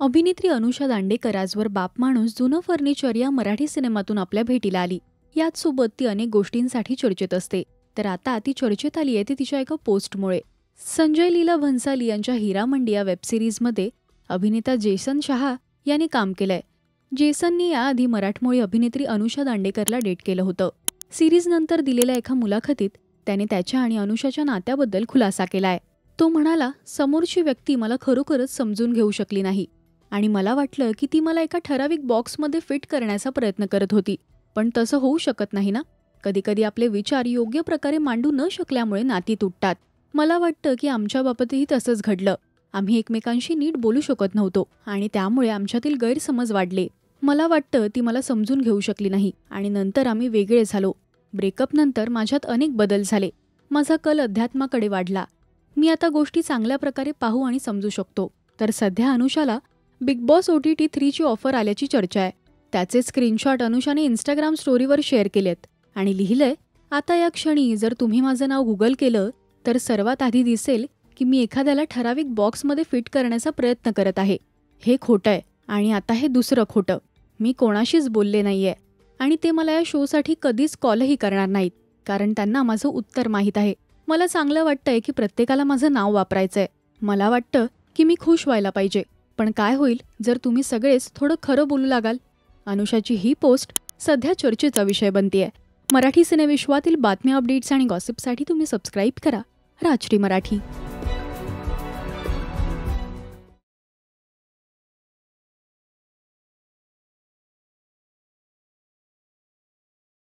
अभिनेत्री अनुषा दांडेकर आजवर बाप माणूस जुनं फर्निचर या मराठी सिनेमातून आपल्या भेटीला आली. याचसोबत ती अनेक गोष्टींसाठी चर्चेत असते. तर आता ती चर्चेत आली आहे ती तिच्या एका पोस्टमुळे. संजय लीला भन्साली यांच्या हीरामंडी या वेबसिरीजमध्ये अभिनेता जेसन शहा यांनी काम केलंय. जेसनने याआधी मराठमोळी अभिनेत्री अनुषा दांडेकरला डेट केलं होतं. सिरीजनंतर दिलेल्या एका मुलाखतीत त्याने त्याच्या आणि अनुषाच्या नात्याबद्दल खुलासा केलाय. तो म्हणाला, समोरची व्यक्ती मला खरोखरच समजून घेऊ शकली नाही आणि मला वाटलं की ती मला एका ठराविक बॉक्समध्ये फिट करण्याचा प्रयत्न करत होती. पण तसं होऊ शकत नाही ना. कधीकधी आपले विचार योग्य प्रकारे मांडू न शकल्यामुळे नाती तुटतात. मला वाटतं की आमच्या बाबतीतही तसंच घडलं. आम्ही एकमेकांशी नीट बोलू शकत नव्हतो आणि त्यामुळे आमच्यातील गैरसमज वाढले. मला वाटतं ती मला समजून घेऊ शकली नाही आणि नंतर आम्ही वेगळे झालो. ब्रेकअप नंतर माझ्यात अनेक बदल झाले. माझा कल अध्यात्माकडे वाढला. मी आता गोष्टी चांगल्या प्रकारे पाहू आणि समजू शकतो. तर सध्या अनुषाला बिग बॉस OTT 3 ची ऑफर आल्याची चर्चा आहे. त्याचे स्क्रीनशॉट अनुषाने इंस्टाग्राम स्टोरीवर शेअर केलेत आणि लिहिलंय, आता या क्षणी जर तुम्ही माझं नाव गुगल केलं तर सर्वात आधी दिसेल की मी एखाद्याला ठराविक बॉक्समध्ये फिट करण्याचा प्रयत्न करत आहे. हे खोटं आहे आणि आता हे दुसरं खोटं. मी कोणाशीच बोलले नाहीये आणि ते मला या शोसाठी कधीच कॉलही करणार नाहीत, कारण त्यांना माझं उत्तर माहीत आहे. मला चांगलं वाटतंय की प्रत्येकाला माझं नाव वापरायचंय. मला वाटतं की मी खुश व्हायला पाहिजे. पण काय होईल जर तुम्ही सगळेच थोडं खरं बोलू लागाल? अनुषाची ही पोस्ट सध्या चर्चेचा विषय बनतेय. मराठी सिनेविश्वातील बातम्या, अपडेट्स आणि गॉसिपसाठी तुम्ही सबस्क्राईब करा राजश्री मराठी.